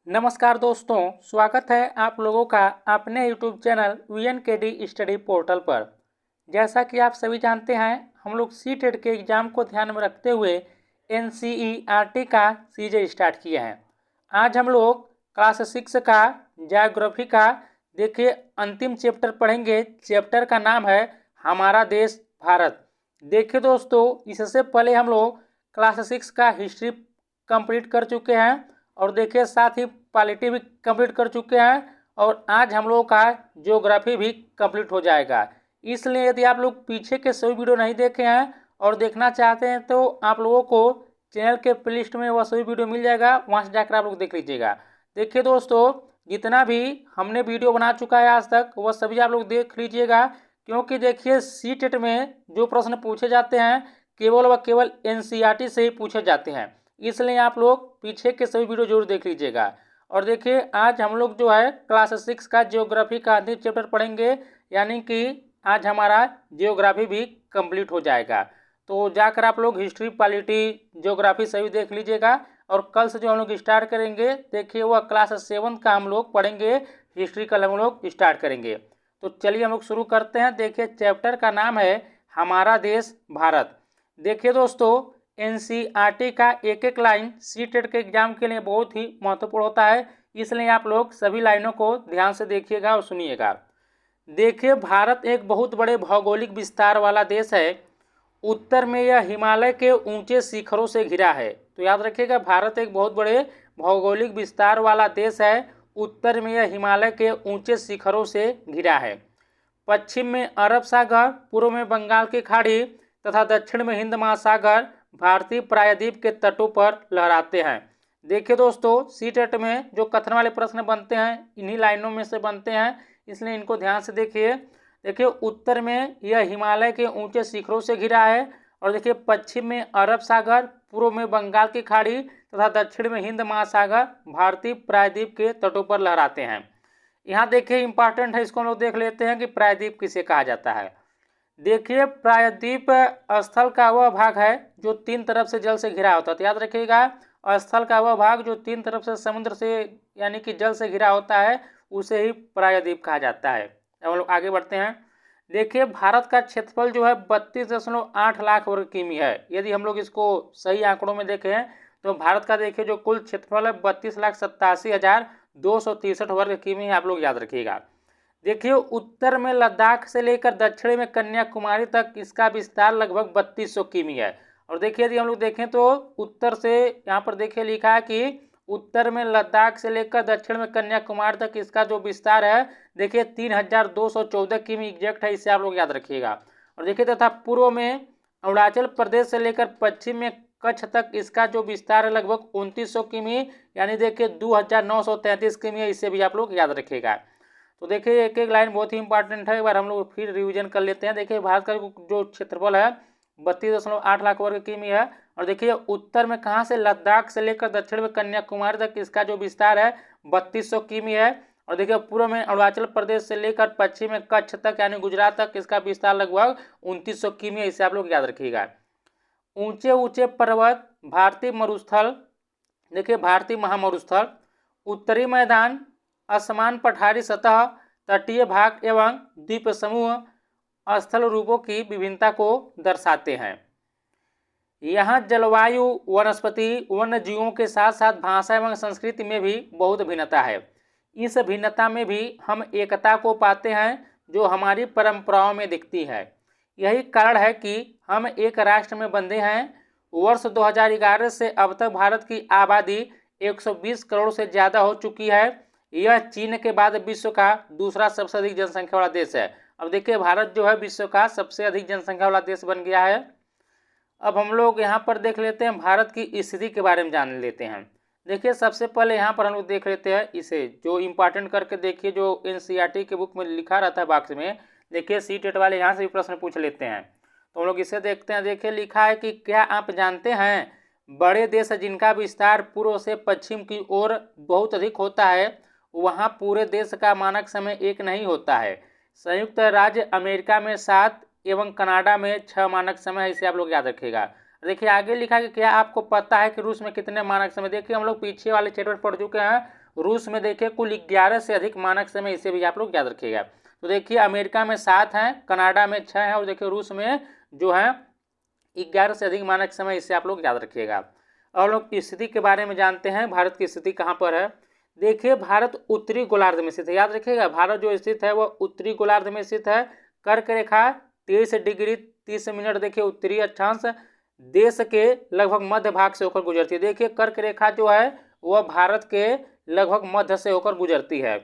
नमस्कार दोस्तों, स्वागत है आप लोगों का अपने YouTube channel VNKD study portal पर। जैसा कि आप सभी जानते हैं, हम लोग सीटेट के एग्ज़ाम को ध्यान में रखते हुए NCERT का सीजे स्टार्ट किए हैं। आज हम लोग क्लास 6 का ज्योग्राफी का देखिए अंतिम चैप्टर पढ़ेंगे। चैप्टर का नाम है हमारा देश भारत। देखिए दोस्तों, इससे पहले हम लोग क्लास 6 का हिस्ट्री कंप्लीट कर चुके हैं और देखिए साथ ही पॉलिटी भी कंप्लीट कर चुके हैं और आज हम लोगों का ज्योग्राफी भी कंप्लीट हो जाएगा। इसलिए यदि आप लोग पीछे के सभी वीडियो नहीं देखे हैं और देखना चाहते हैं तो आप लोगों को चैनल के प्लेलिस्ट में वह सभी वीडियो मिल जाएगा, वहाँ से जाकर आप लोग देख लीजिएगा। देखिए दोस्तों, जितना भी हमने वीडियो बना चुका है आज तक वह सभी आप लोग देख लीजिएगा, क्योंकि देखिए सीटेट में जो प्रश्न पूछे जाते हैं केवल व केवल NCERT से ही पूछे जाते हैं। इसलिए आप लोग पीछे के सभी वीडियो जरूर देख लीजिएगा। और देखिए आज हम लोग जो है क्लास 6 का ज्योग्राफी का अंतिम चैप्टर पढ़ेंगे, यानी कि आज हमारा ज्योग्राफी भी कंप्लीट हो जाएगा। तो जाकर आप लोग हिस्ट्री, पॉलिटी, ज्योग्राफी सभी देख लीजिएगा। और कल से जो हम लोग स्टार्ट करेंगे, देखिए वह क्लास 7 का हम लोग पढ़ेंगे, हिस्ट्री कल हम लोग स्टार्ट करेंगे। तो चलिए हम लोग शुरू करते हैं। देखिए चैप्टर का नाम है हमारा देश भारत। देखिए दोस्तों, NCERT का एक एक लाइन सीटेट के एग्जाम के लिए बहुत ही महत्वपूर्ण होता है, इसलिए आप लोग सभी लाइनों को ध्यान से देखिएगा और सुनिएगा। देखिए भारत एक बहुत बड़े भौगोलिक विस्तार वाला देश है। उत्तर में यह हिमालय के ऊंचे शिखरों से घिरा है। तो याद रखिएगा, भारत एक बहुत बड़े भौगोलिक विस्तार वाला देश है। उत्तर में यह हिमालय के ऊंचे शिखरों से घिरा है। पश्चिम में अरब सागर, पूर्व में बंगाल की खाड़ी तथा दक्षिण में हिंद महासागर भारतीय प्रायद्वीप के तटों पर लहराते हैं। देखिए दोस्तों, सीटेट में जो कथन वाले प्रश्न बनते हैं इन्हीं लाइनों में से बनते हैं, इसलिए इनको ध्यान से देखिए। देखिए उत्तर में यह हिमालय के ऊंचे शिखरों से घिरा है, और देखिए पश्चिम में अरब सागर, पूर्व में बंगाल की खाड़ी तथा दक्षिण में हिंद महासागर भारतीय प्रायद्वीप के तटों पर लहराते हैं। यहाँ देखिए इंपॉर्टेंट है, इसको हम लोग देख लेते हैं कि प्रायद्वीप किसे कहा जाता है। देखिए प्रायद्वीप स्थल का वह भाग है जो तीन तरफ से जल से घिरा होता है। तो याद रखिएगा, स्थल का वह भाग जो तीन तरफ से समुद्र से यानी कि जल से घिरा होता है उसे ही प्रायद्वीप कहा जाता है। अब हम लोग आगे बढ़ते हैं। देखिए भारत का क्षेत्रफल जो है 32.8 लाख वर्ग किमी है। यदि हम लोग इसको सही आंकड़ों में देखें तो भारत का देखिए जो कुल क्षेत्रफल है 32,87,263 वर्ग किमी है। आप लोग याद रखिएगा। देखिए उत्तर में लद्दाख से लेकर दक्षिण में कन्याकुमारी तक इसका विस्तार लगभग 3200 किमी है। और देखिए यदि हम लोग देखें तो उत्तर से यहाँ पर देखिए लिखा है कि उत्तर में लद्दाख से लेकर दक्षिण में कन्याकुमारी तक इसका जो विस्तार है देखिए 3214 किमी एग्जैक्ट है, इसे आप लोग याद रखिएगा। और देखिए तथा पूर्व में अरुणाचल प्रदेश से लेकर पश्चिम में कच्छ तक इसका जो विस्तार है लगभग 2900 किमी, यानी देखिए 2933 किमी है, इसे भी आप लोग याद रखिएगा। तो देखिए एक एक लाइन बहुत ही इंपॉर्टेंट है, एक बार हम लोग फिर रिवीजन कर लेते हैं। देखिए भारत का जो क्षेत्रफल है 32.8 लाख वर्ग किमी है। और देखिए उत्तर में कहाँ से, लद्दाख से लेकर दक्षिण में कन्याकुमारी तक इसका जो विस्तार है 3200 किमी है। और देखिए पूर्व में अरुणाचल प्रदेश से लेकर पश्चिम में कच्छ तक यानी गुजरात तक इसका विस्तार लगभग 2900 किमी है, इसे आप लोग याद रखिएगा। ऊंचे ऊंचे पर्वत, भारतीय मरुस्थल, देखिए भारतीय महामरुस्थल, उत्तरी मैदान, असमान पठारी सतह, तटीय भाग एवं द्वीप समूह स्थल रूपों की विभिन्नता को दर्शाते हैं। यहाँ जलवायु, वनस्पति, वन्य जीवों के साथ साथ भाषा एवं संस्कृति में भी बहुत भिन्नता है। इस भिन्नता में भी हम एकता को पाते हैं जो हमारी परंपराओं में दिखती है। यही कारण है कि हम एक राष्ट्र में बंधे हैं। वर्ष 2011 से अब तक भारत की आबादी 120 करोड़ से ज़्यादा हो चुकी है। यह चीन के बाद विश्व का दूसरा सबसे अधिक जनसंख्या वाला देश है। अब देखिए भारत जो है विश्व का सबसे अधिक जनसंख्या वाला देश बन गया है। अब हम लोग यहाँ पर देख लेते हैं, भारत की स्थिति के बारे में जान लेते हैं। देखिए सबसे पहले यहाँ पर हम लोग देख लेते हैं इसे, जो इम्पोर्टेंट करके देखिए, जो NCERT के बुक में लिखा रहता है बॉक्स में। देखिए सीटेट वाले यहाँ से भी प्रश्न पूछ लेते हैं, तो हम लोग इसे देखते हैं। देखिए लिखा है कि क्या आप जानते हैं बड़े देश जिनका विस्तार पूर्व से पश्चिम की ओर बहुत अधिक होता है वहाँ पूरे देश का मानक समय एक नहीं होता है। संयुक्त राज्य अमेरिका में 7 एवं कनाडा में 6 मानक समय है, इसे आप लोग याद रखिएगा। देखिए आगे लिखा कि क्या आपको पता है कि रूस में कितने मानक समय। देखिए हम लोग पीछे वाले चैप्टर पढ़ चुके हैं, रूस में देखिए कुल 11 से अधिक मानक समय, इसे भी आप लोग याद रखिएगा। तो देखिए अमेरिका में 7 हैं, कनाडा में 6 हैं और देखिए रूस में जो है 11 से अधिक मानक समय, इसे आप लोग याद रखिएगा। और लोग स्थिति के बारे में जानते हैं, भारत की स्थिति कहाँ पर है। देखिए भारत उत्तरी गोलार्ध में स्थित है, याद रखिएगा भारत जो स्थित है वह उत्तरी गोलार्ध में स्थित है। कर्क रेखा 23 डिग्री 30 मिनट देखिए उत्तरी अक्षांश देश के लगभग मध्य भाग से होकर गुजरती है। देखिए कर्क रेखा जो है वह भारत के लगभग मध्य से होकर गुजरती है।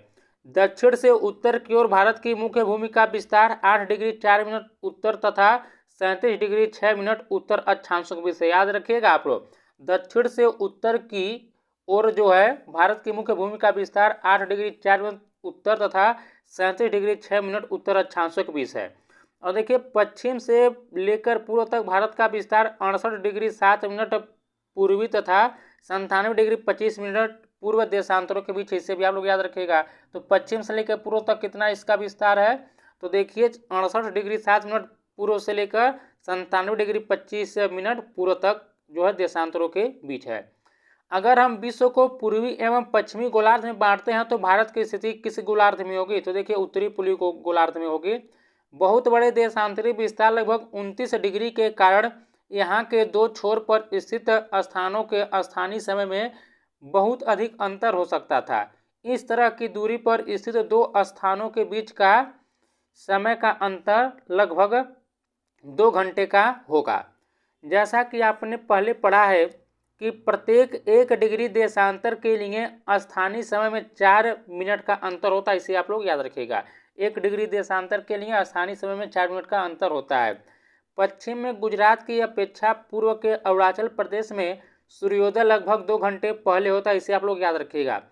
दक्षिण से उत्तर की ओर भारत की मुख्य भूमि का विस्तार 8 डिग्री 4 मिनट उत्तर तथा 37 डिग्री 6 मिनट उत्तर अक्षांशों के बीच से, याद रखिएगा आप लोग। दक्षिण से उत्तर की ओर जो है भारत की मुख्य भूमि का विस्तार 8 डिग्री 4 मिनट उत्तर तथा 37 डिग्री 6 मिनट उत्तर अक्षांशों के बीच है। और देखिए पश्चिम से लेकर पूर्व तक भारत का विस्तार 68 डिग्री 7 मिनट पूर्वी तथा 97 डिग्री 25 मिनट पूर्व देशांतरों के बीच, इसे भी आप लोग याद रखिएगा। तो पश्चिम से लेकर पूर्व तक कितना इसका विस्तार है, तो देखिए 68 डिग्री 7 मिनट पूर्व से लेकर 97 डिग्री 25 मिनट पूर्व तक जो है देशांतरों के बीच है। अगर हम विश्व को पूर्वी एवं पश्चिमी गोलार्ध में बांटते हैं तो भारत की स्थिति किस गोलार्ध में होगी, तो देखिए उत्तरी पूर्वी गोलार्ध में होगी। बहुत बड़े देशांतरी विस्तार लगभग 29 डिग्री के कारण यहाँ के दो छोर पर स्थित स्थानों के स्थानीय समय में बहुत अधिक अंतर हो सकता था। इस तरह की दूरी पर स्थित दो स्थानों के बीच का समय का अंतर लगभग 2 घंटे का होगा। जैसा कि आपने पहले पढ़ा है कि प्रत्येक 1 डिग्री देशांतर के लिए स्थानीय समय में 4 मिनट का अंतर होता है, इसे आप लोग याद रखिएगा। 1 डिग्री देशांतर के लिए स्थानीय समय में 4 मिनट का अंतर होता है। पश्चिम में गुजरात की अपेक्षा पूर्व के अरुणाचल प्रदेश में सूर्योदय लगभग 2 घंटे पहले होता है, इसे आप लोग याद रखिएगा।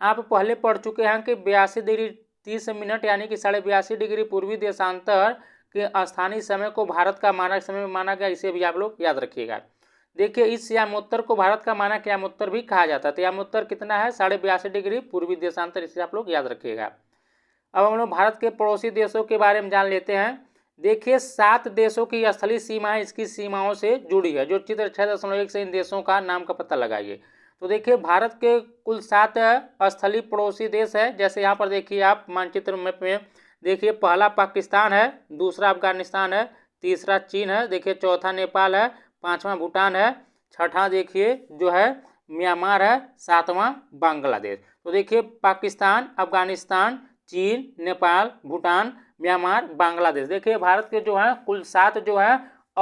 आप पहले पढ़ चुके हैं कि 82 डिग्री 30 मिनट यानी कि 82.5 डिग्री पूर्वी देशांतर के स्थानीय समय को भारत का मानक समय माना गया, इसे भी आप लोग याद रखिएगा। देखिए इस यामोत्तर को भारत का मानक यामोत्तर भी कहा जाता है। तो यामोत्तर कितना है, 82.5 डिग्री पूर्वी देशांतर, इसे आप लोग याद रखिएगा। अब हम लोग भारत के पड़ोसी देशों के बारे में जान लेते हैं। देखिए 7 देशों की स्थलीय सीमाएं इसकी सीमाओं से जुड़ी है, जो चित्र 6.1 से इन देशों का नाम का पता लगाइए। तो देखिए भारत के कुल 7 स्थलीय पड़ोसी देश है। जैसे यहाँ पर देखिए आप मानचित्र में देखिए पहला पाकिस्तान है, दूसरा अफगानिस्तान है, तीसरा चीन है, देखिए चौथा नेपाल है, पाँचवां भूटान है, छठा देखिए जो है म्यांमार है, सातवां बांग्लादेश। तो देखिए पाकिस्तान, अफगानिस्तान, चीन, नेपाल, भूटान, म्यांमार, बांग्लादेश, देखिए भारत के जो है कुल 7 जो है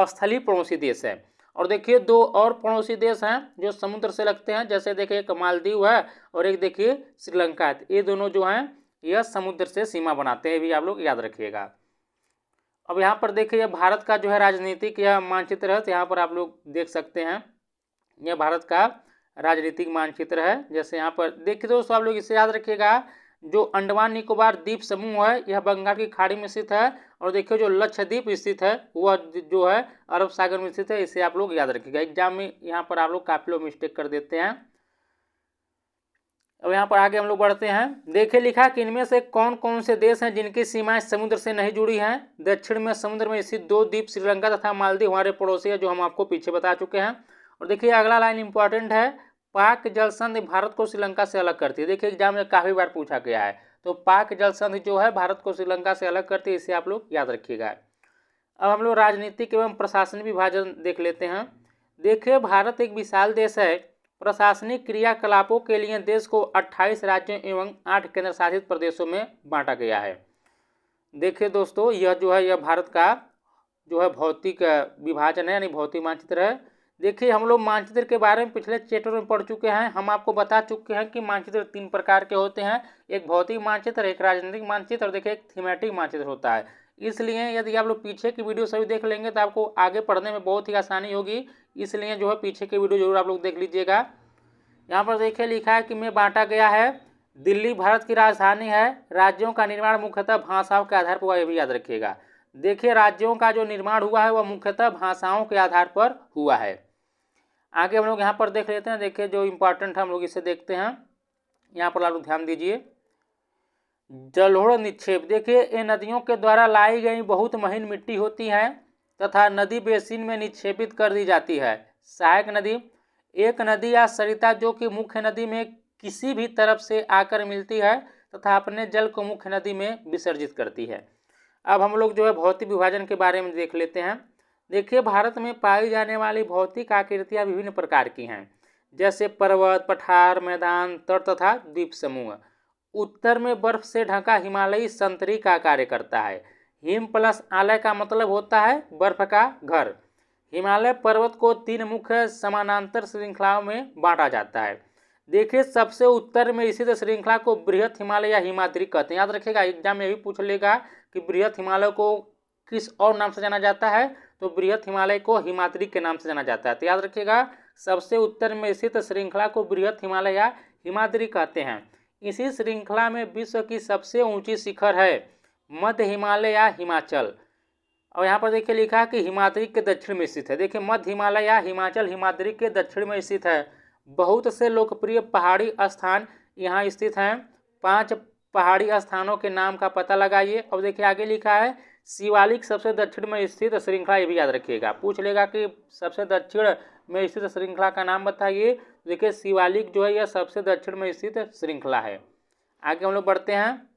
स्थलीय पड़ोसी देश है। और देखिए 2 और पड़ोसी देश हैं जो समुद्र से लगते हैं, जैसे देखिए एक मालदीव है और एक देखिए श्रीलंका है। ये दोनों जो हैं यह समुद्र से सीमा बनाते हैं, भी आप लोग याद रखिएगा। अब यहाँ पर देखिए भारत का जो है राजनीतिक यह मानचित्र है, तो यहाँ पर आप लोग देख सकते हैं यह भारत का राजनीतिक मानचित्र है। जैसे यहाँ पर देखिए दोस्तों आप लोग इसे याद रखिएगा, जो अंडमान निकोबार द्वीप समूह है यह बंगाल की खाड़ी में स्थित है। और देखिए जो लक्षद्वीप स्थित है वह जो है अरब सागर में स्थित है, इसे आप लोग याद रखिएगा। एग्जाम में यहाँ पर आप लोग काफी लोग मिस्टेक कर देते हैं। अब यहाँ पर आगे हम लोग बढ़ते हैं। देखिए लिखा कि इनमें से कौन कौन से देश हैं जिनकी सीमाएं समुद्र से नहीं जुड़ी हैं। दक्षिण में समुद्र में स्थित 2 द्वीप श्रीलंका तथा मालदीव हमारे पड़ोसी है, जो हम आपको पीछे बता चुके हैं। और देखिए अगला लाइन इंपॉर्टेंट है, पाक जलसंधि भारत को श्रीलंका से अलग करती है। देखिए एग्जाम में काफी बार पूछा गया है, तो पाक जलसंधि जो है भारत को श्रीलंका से अलग करती है, इसे आप लोग याद रखिएगा। अब हम लोग राजनीतिक एवं प्रशासनिक विभाजन देख लेते हैं। देखिए भारत एक विशाल देश है। प्रशासनिक क्रियाकलापों के लिए देश को 28 राज्यों एवं 8 केंद्र शासित प्रदेशों में बांटा गया है। देखिए दोस्तों यह जो है यह भारत का जो है भौतिक विभाजन है, यानी भौतिक मानचित्र है। देखिए हम लोग मानचित्र के बारे में पिछले चैप्टर में पढ़ चुके हैं। हम आपको बता चुके हैं कि मानचित्र 3 प्रकार के होते हैं, एक भौतिक मानचित्र, एक राजनीतिक मानचित्र और देखिए एक थीमेटिक मानचित्र होता है। इसलिए यदि आप लोग पीछे की वीडियो सभी देख लेंगे तो आपको आगे पढ़ने में बहुत ही आसानी होगी, इसलिए जो है पीछे की वीडियो जरूर आप लोग देख लीजिएगा। यहाँ पर देखिए लिखा है कि में बांटा गया है। दिल्ली भारत की राजधानी है। राज्यों का निर्माण मुख्यतः भाषाओं के आधार पर हुआ, यह भी याद रखिएगा। देखिए राज्यों का जो निर्माण हुआ है वह मुख्यतः भाषाओं के आधार पर हुआ है। आगे हम लोग यहाँ पर देख लेते हैं। देखिए जो इम्पोर्टेंट है हम लोग इसे देखते हैं। यहाँ पर आप लोग ध्यान दीजिए, जलोढ़ निक्षेप। देखिए ये नदियों के द्वारा लाई गई बहुत महीन मिट्टी होती है तथा नदी बेसिन में निक्षेपित कर दी जाती है। सहायक नदी, एक नदी या सरिता जो कि मुख्य नदी में किसी भी तरफ से आकर मिलती है तथा अपने जल को मुख्य नदी में विसर्जित करती है। अब हम लोग जो है भौतिक विभाजन के बारे में देख लेते हैं। देखिए, भारत में पाई जाने वाली भौतिक आकृतियाँ विभिन्न प्रकार की हैं, जैसे पर्वत, पठार, मैदान, तट तथा द्वीप समूह। उत्तर में बर्फ से ढका हिमालयी संतरी का कार्य करता है। हिम प्लस आलय का मतलब होता है बर्फ का घर। हिमालय पर्वत को 3 मुख्य समानांतर श्रृंखलाओं में बांटा जाता है। देखिए, सबसे उत्तर में स्थित श्रृंखला को बृहत हिमालय या हिमाद्री कहते हैं। याद रखिएगा, एग्जाम में भी पूछ लेगा कि बृहत हिमालय को किस और नाम से जाना जाता है, तो बृहत हिमालय को हिमाद्री के नाम से जाना जाता है। तो याद रखिएगा, सबसे उत्तर में स्थित श्रृंखला को बृहत हिमालय या हिमाद्री कहते हैं। इसी श्रृंखला में विश्व की सबसे ऊंची शिखर है मध्य हिमालय या हिमाचल। और यहाँ पर देखिए लिखा है कि हिमाद्री के दक्षिण में स्थित है। देखिए, मध्य हिमालय या हिमाचल हिमाद्री के दक्षिण में स्थित है। बहुत से लोकप्रिय पहाड़ी स्थान यहाँ स्थित हैं। 5 पहाड़ी स्थानों के नाम का पता लगाइए। अब देखिए आगे लिखा है शिवालिक सबसे दक्षिण में स्थित श्रृंखला, ये भी याद रखिएगा। पूछ लेगा कि सबसे दक्षिण में स्थित श्रृंखला का नाम बताइए। देखिए, शिवालिक जो है यह सबसे दक्षिण में स्थित श्रृंखला है। आगे हम लोग बढ़ते हैं।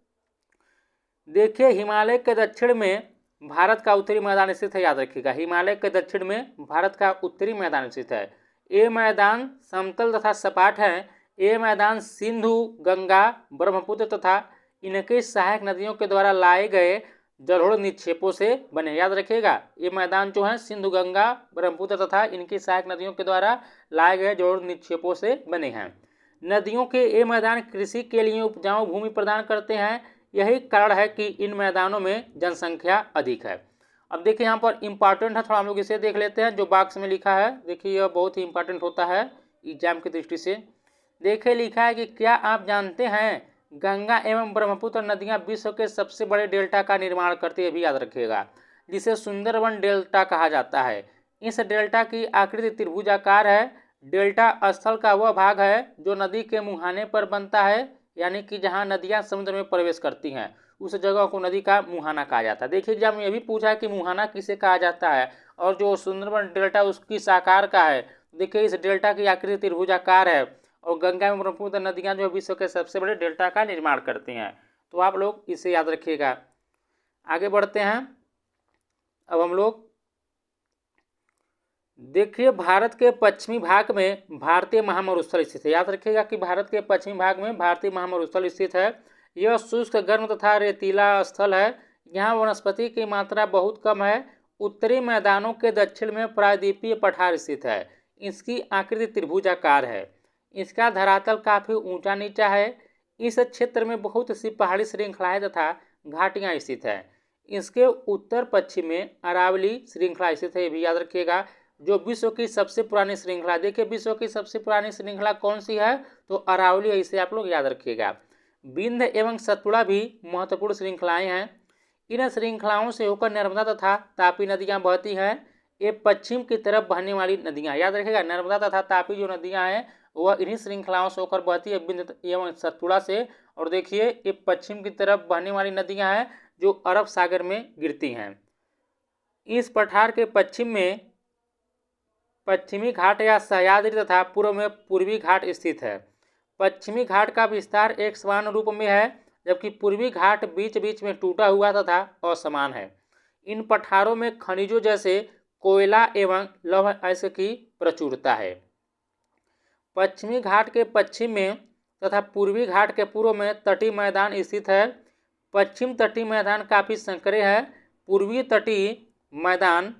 देखिए, हिमालय के दक्षिण में भारत का उत्तरी मैदान स्थित है। याद रखिएगा, हिमालय के दक्षिण में भारत का उत्तरी मैदान स्थित है। ये मैदान समतल तथा सपाट है। ये मैदान सिंधु, गंगा, ब्रह्मपुत्र तथा इनके सहायक नदियों के द्वारा लाए गए जलोढ़ निक्षेपों से बने। याद रखिएगा, ये मैदान जो है सिंधु, गंगा, ब्रह्मपुत्र तथा इनकी सहायक नदियों के द्वारा लाए गए जलोढ़ निक्षेपों से बने हैं। नदियों के ये मैदान कृषि के लिए उपजाऊ भूमि प्रदान करते हैं। यही कारण है कि इन मैदानों में जनसंख्या अधिक है। अब देखिए, यहाँ पर इंपॉर्टेंट है, थोड़ा हम लोग इसे देख लेते हैं। जो बॉक्स में लिखा है, देखिए यह बहुत ही इंपॉर्टेंट होता है एग्जाम की दृष्टि से। देखिए लिखा है कि क्या आप जानते हैं गंगा एवं ब्रह्मपुत्र नदियाँ विश्व के सबसे बड़े डेल्टा का निर्माण करती है। भी याद रखिएगा, जिसे सुंदरबन डेल्टा कहा जाता है। इस डेल्टा की आकृति त्रिभुजाकार है। डेल्टा स्थल का वह भाग है जो नदी के मुहाने पर बनता है, यानी कि जहाँ नदियाँ समुद्र में प्रवेश करती हैं उस जगह को नदी का मुहाना कहा जाता है। देखिए, जब ये भी पूछा है कि मुहाना किसे कहा जाता है, और जो सुंदरबन डेल्टा उसकी साकार का है। देखिए, इस डेल्टा की आकृति त्रिभुजाकार है और गंगा एवं ब्रह्मपुत्र नदियाँ जो विश्व के सबसे बड़े डेल्टा का निर्माण करती हैं। तो आप लोग इसे याद रखिएगा। आगे बढ़ते हैं। अब हम लोग देखिए, भारत के पश्चिमी भाग में भारतीय महामरुस्थल स्थित है। याद रखिएगा कि भारत के पश्चिमी भाग में भारतीय महामरुस्थल स्थित है। यह शुष्क, गर्म तथा रेतीला स्थल है। यहाँ वनस्पति की मात्रा बहुत कम है। उत्तरी मैदानों के दक्षिण में प्रायद्वीपीय पठार स्थित है। इसकी आकृति त्रिभुजाकार है। इसका धरातल काफ़ी ऊंचा नीचा है। इस क्षेत्र में बहुत सी पहाड़ी श्रृंखलाएँ तथा घाटियाँ स्थित है। इसके उत्तर पश्चिम में अरावली श्रृंखला स्थित है। ये भी याद रखिएगा, जो विश्व की सबसे पुरानी श्रृंखला। देखिए, विश्व की सबसे पुरानी श्रृंखला कौन सी है, तो अरावली है। इसे आप लोग याद रखिएगा। विंध्य एवं सतपुड़ा भी महत्वपूर्ण श्रृंखलाएं हैं। इन श्रृंखलाओं से होकर नर्मदा तथा तापी नदियां बहती हैं। ये पश्चिम की तरफ बहने वाली नदियां। याद रखिएगा, नर्मदा तथा तापी जो नदियां हैं वह इन्हीं श्रृंखलाओं से होकर बहती है, विंध्य एवं सतपुड़ा से। और देखिए, ये पश्चिम की तरफ बहने वाली नदियाँ हैं जो अरब सागर में गिरती हैं। इस पठार के पश्चिम में पश्चिमी घाट या सह्याद्री तथा पूर्व में पूर्वी घाट स्थित है। पश्चिमी घाट का विस्तार एक समान रूप में है, जबकि पूर्वी घाट बीच बीच में टूटा हुआ तथा असमान है। इन पठारों में खनिजों जैसे कोयला एवं लौह अयस्क की प्रचुरता है। पश्चिमी घाट के पश्चिम में तथा पूर्वी घाट के पूर्व में तटीय मैदान स्थित है। पश्चिम तटीय मैदान काफ़ी संकरे है। पूर्वी तटीय मैदान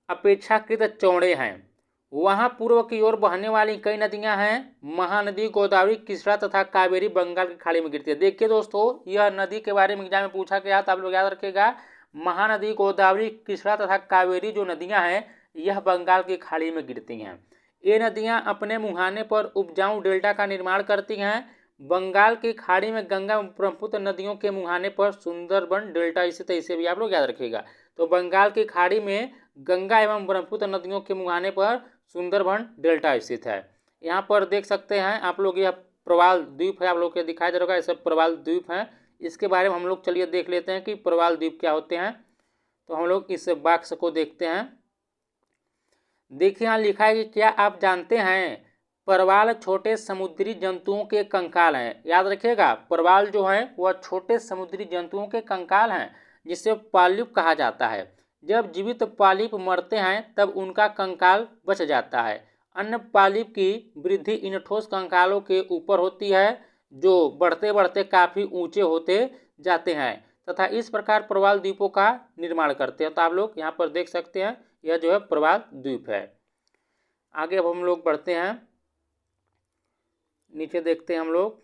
अपेक्षाकृत चौड़े हैं। वहाँ पूर्व की ओर बहने वाली कई नदियाँ हैं। महानदी गोदावरी, कृष्णा तथा कावेरी बंगाल की खाड़ी में गिरती है। देखिए दोस्तों, यह नदी के बारे में एग्जाम में पूछा गया था, आप लोग याद रखिएगा। महानदी गोदावरी, कृष्णा तथा कावेरी जो नदियाँ हैं यह बंगाल की खाड़ी में गिरती हैं। ये नदियाँ अपने मुहाने पर उपजाऊ डेल्टा का निर्माण करती हैं। बंगाल की खाड़ी में गंगा ब्रह्मपुत्र नदियों के मुहाने पर सुंदरबन डेल्टा स्थित है। इसे भी आप लोग याद रखिएगा। तो बंगाल की खाड़ी में गंगा एवं ब्रह्मपुत्र नदियों के मुहाने पर सुंदरबन डेल्टा स्थित है। यहाँ पर देख सकते हैं आप लोग, यह प्रवाल द्वीप है, आप लोग को दिखाई दे रहा होगा, ये सब प्रवाल द्वीप हैं। इसके बारे में हम लोग चलिए देख लेते हैं कि प्रवाल द्वीप क्या होते हैं। तो हम लोग इस बॉक्स को देखते हैं। देखिए, यहाँ लिखा है कि क्या आप जानते हैं प्रवाल छोटे समुद्री जंतुओं के कंकाल हैं। याद रखिएगा, प्रवाल जो है वह छोटे समुद्री जंतुओं के कंकाल हैं, जिसे पॉलिप कहा जाता है। जब जीवित पॉलिप मरते हैं तब उनका कंकाल बच जाता है। अन्य पॉलिप की वृद्धि इन ठोस कंकालों के ऊपर होती है, जो बढ़ते बढ़ते काफ़ी ऊंचे होते जाते हैं तथा इस प्रकार प्रवाल द्वीपों का निर्माण करते हैं। तो आप लोग यहाँ पर देख सकते हैं, यह जो है प्रवाल द्वीप है। आगे अब हम लोग बढ़ते हैं, नीचे देखते हैं हम लोग।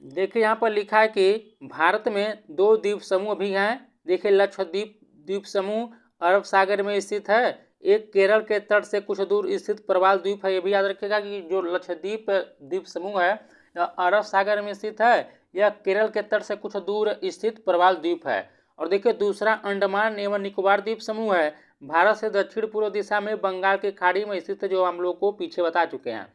देखिए यहाँ पर लिखा है कि भारत में 2 द्वीप समूह भी हैं। देखिए लक्षद्वीप द्वीप समूह अरब सागर में स्थित है। एक केरल के तट से कुछ दूर स्थित प्रवाल द्वीप है। ये भी याद रखिएगा कि जो लक्षद्वीप द्वीप समूह है यह अरब सागर में स्थित है, यह केरल के तट से कुछ दूर स्थित प्रवाल द्वीप है। और देखिए दूसरा अंडमान एवं निकोबार द्वीप समूह है, भारत से दक्षिण पूर्व दिशा में बंगाल की खाड़ी में स्थित है, जो हम लोग को पीछे बता चुके हैं।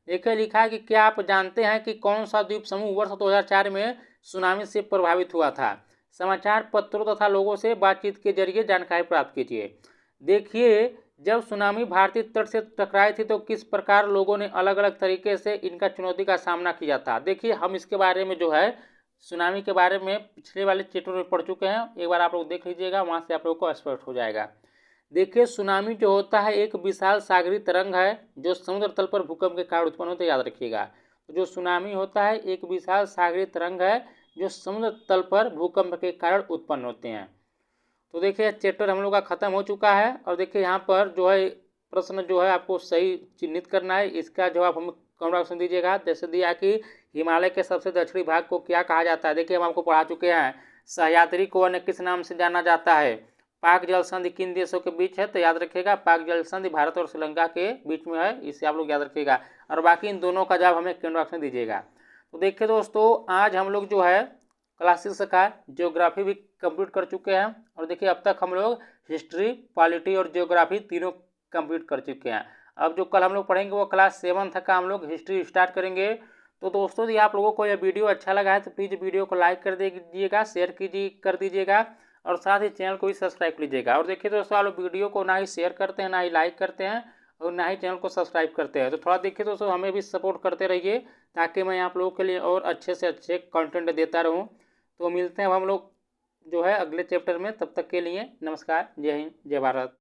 देखिए लिखा है कि क्या आप जानते हैं कि कौन सा द्वीप समूह वर्ष 2004 में सुनामी से प्रभावित हुआ था। समाचार पत्रों तथा लोगों से बातचीत के जरिए जानकारी प्राप्त कीजिए। देखिए जब सुनामी भारतीय तट से टकराई थी तो किस प्रकार लोगों ने अलग अलग तरीके से इनका चुनौती का सामना किया था। देखिए हम इसके बारे में जो है सुनामी के बारे में पिछले वाले चैप्टर में पढ़ चुके हैं, एक बार आप लोग देख लीजिएगा, वहाँ से आप लोगों को स्पष्ट हो जाएगा। देखिए सुनामी जो होता है एक विशाल सागरीय तरंग है जो समुद्र तल पर भूकंप के कारण उत्पन्न होते, याद रखिएगा। तो जो सुनामी होता है एक विशाल सागरीय तरंग है जो समुद्र तल पर भूकंप के कारण उत्पन्न होते हैं। तो देखिए चैप्टर हम लोग का खत्म हो चुका है। और देखिए यहाँ पर जो है प्रश्न जो है आपको सही चिन्हित करना है, इसका जवाब हम कमेंट बॉक्स में दीजिएगा। जैसे दिया कि हिमालय के सबसे दक्षिणी भाग को क्या कहा जाता है। देखिए हम आपको पढ़ा चुके हैं, सह्याद्री को अन्य किस नाम से जाना जाता है। पाक जल संधि किन देशों के बीच है, तो याद रखिएगा पाक जल संधि भारत और श्रीलंका के बीच में है, इसे आप लोग याद रखिएगा। और बाकी इन दोनों का जवाब हमें कमेंट बॉक्स में दीजिएगा। तो देखिए दोस्तों आज हम लोग जो है क्लास 6 का ज्योग्राफी भी कंप्लीट कर चुके हैं। और देखिए अब तक हम लोग हिस्ट्री, पॉलिटी और ज्योग्राफी तीनों कंप्लीट कर चुके हैं। अब जो कल हम लोग पढ़ेंगे वो क्लास 7 का हम लोग हिस्ट्री स्टार्ट करेंगे। तो दोस्तों यदि आप लोगों को यह वीडियो अच्छा लगा है तो प्लीज़ वीडियो को लाइक कर दीजिएगा, शेयर कर दीजिएगा और साथ ही चैनल को भी सब्सक्राइब कर लीजिएगा। और देखिए दोस्तों आप लोग वीडियो को ना ही शेयर करते हैं, ना ही लाइक करते हैं और ना ही चैनल को सब्सक्राइब करते हैं। तो थोड़ा देखिए दोस्तों हमें भी सपोर्ट करते रहिए ताकि मैं आप लोगों के लिए और अच्छे से अच्छे कंटेंट देता रहूँ। तो मिलते हैं हम लोग जो है अगले चैप्टर में, तब तक के लिए नमस्कार, जय हिंद, जय भारत।